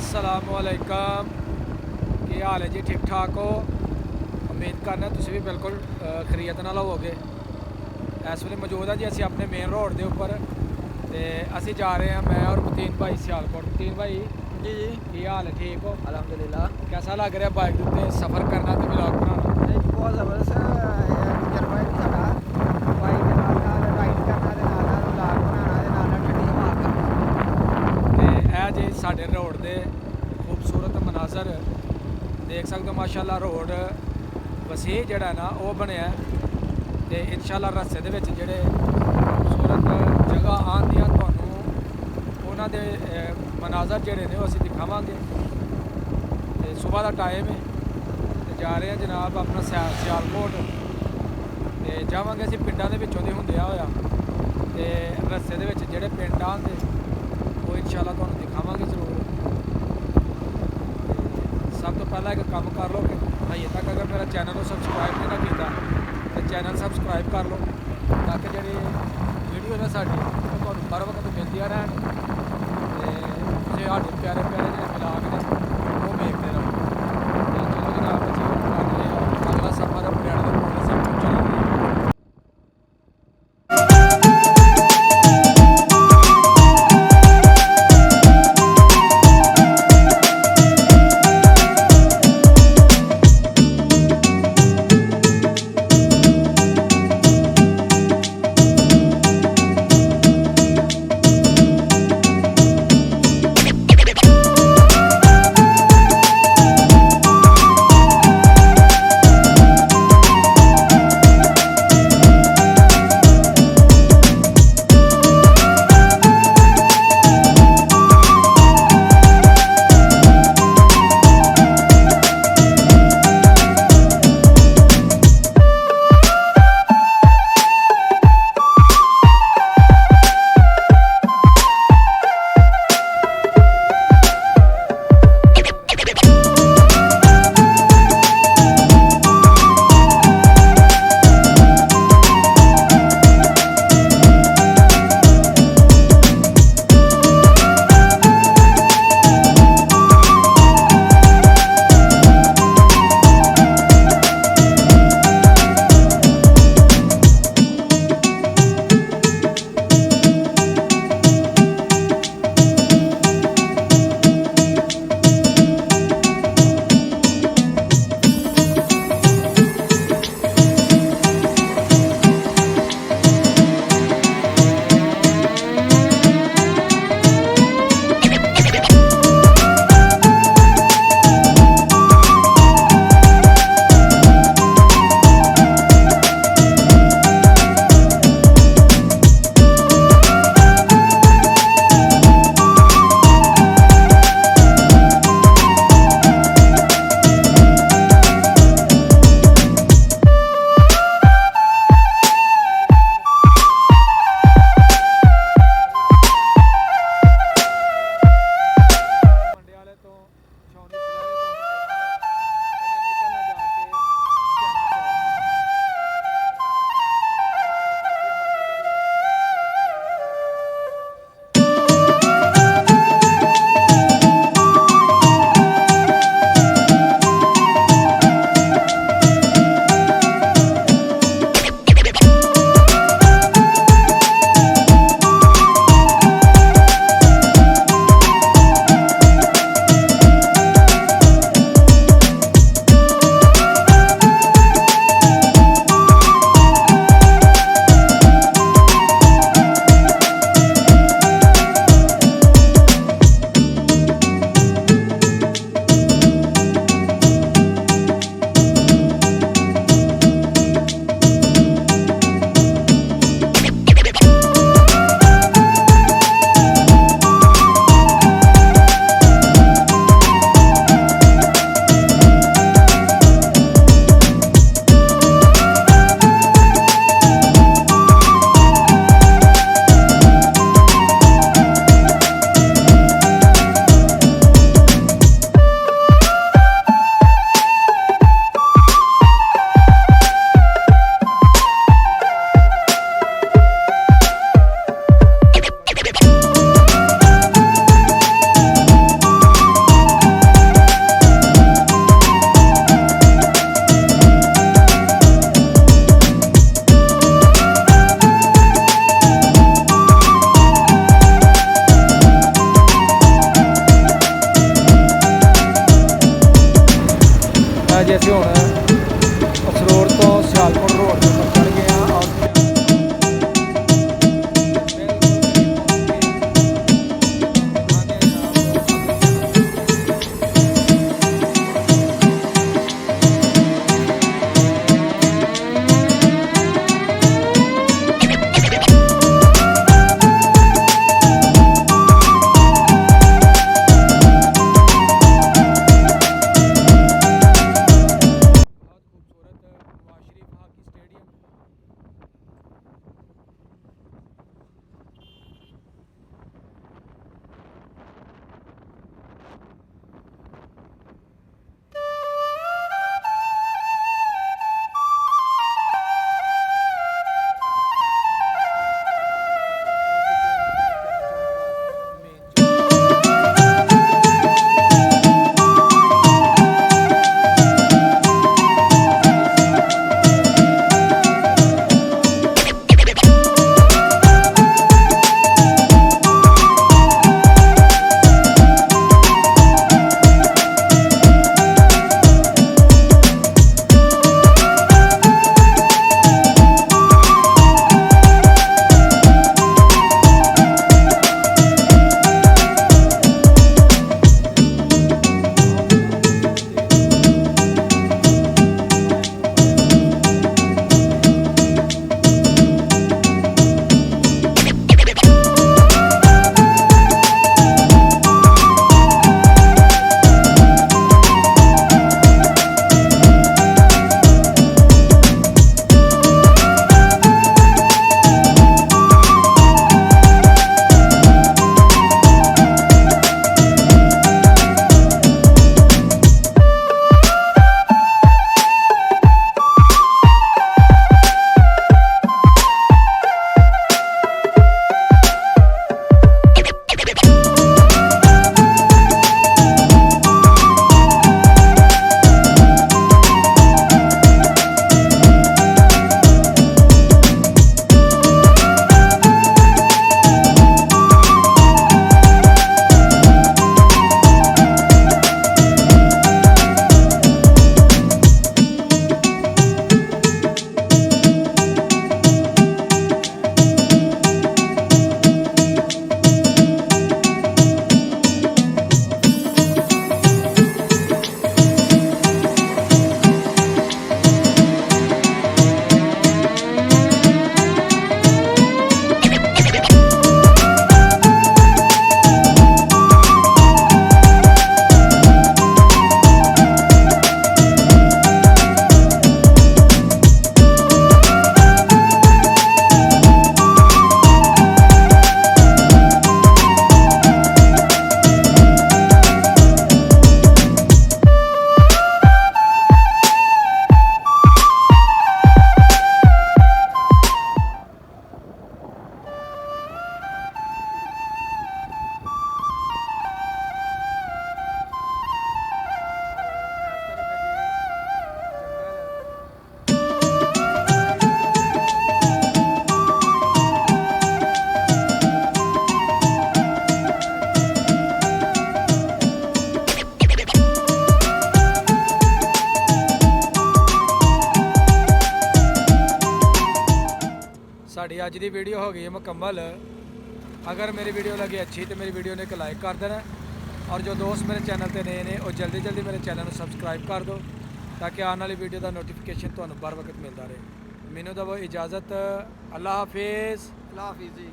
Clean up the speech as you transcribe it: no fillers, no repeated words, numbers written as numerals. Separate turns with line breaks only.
अस्सलामुअलैकुम की हाल है जी? ठीक ठाक हो? उम्मीद करना तुम भी बिल्कुल खरीत नाल होवोगे। इस वे मौजूद है जी असी अपने मेन रोड के उपर तो असी जा रहे हैं मैं और मुतीन भाई सियालकोट। मुतीन भाई
जी जी
की हाल है? ठीक हो?
अल्हम्दुलिल्लाह।
कैसा लग रहा बाइक उत्ते सफ़र करना तो व्लॉग बनाना?
बहुत ज़बरदस्त तजर्बा है साडा बाइक के नाल राइड करना ते नाल व्लॉग बनाना ते नाल ठंडी हवा खाना।
ते ए जे साडे रोड दे खूबसूरत मनाजर देख सकते हो। माशाअल्लाह रोड वसी जिहड़ा ना वो बनया ते इंशाअल्लाह रस्ते दे विच जिहड़े खूबसूरत जगह आंदियां तुहानूं उन्हां दे मनाजर जिहड़े ने असीं दिखावांगे। ते सुबह दा टाइम है ते जा रहे हैं जनाब अपना सियालकोट ते जावांगे असीं पिंडां दे विचों दे हुंदिया होया ते रस्ते दे विच जिहड़े पिंड आंदे वो इंशाअल्लाह तुहानूं दिखावांगे जरूर। सब तो पहला एक काम कर लो कि अजे तक अगर मेरा चैनल को सबसक्राइब नहीं ना किया तो चैनल सबसक्राइब कर लो ताकि जी वीडियो ने साड़ी तो हर वक्त मिलदियां रहन ते तुसीं साडे प्यारे प्यारे जिहड़े ब्लॉग ने वो देखते रहो। तो चलो जनाब जी कर रहे हैं अगला सफर हरियाणा के कोल असीं पहुंचण लगे। अज की वीडियो हो गई है मुकम्मल। अगर मेरी वीडियो लगी अच्छी तो मेरी वीडियो ने एक लाइक कर देना, और जो दोस्त मेरे चैनल पर नए ने वो जल्दी जल्दी मेरे चैनल को सबसक्राइब कर दो ताकि आने वाली वीडियो का नोटिफिकेशन तुम्हें बर वक्त मिलता रहे। मैनू दवो इजाज़त, अल्लाह हाफिज़।
अल्लाह हाफिज़ जी।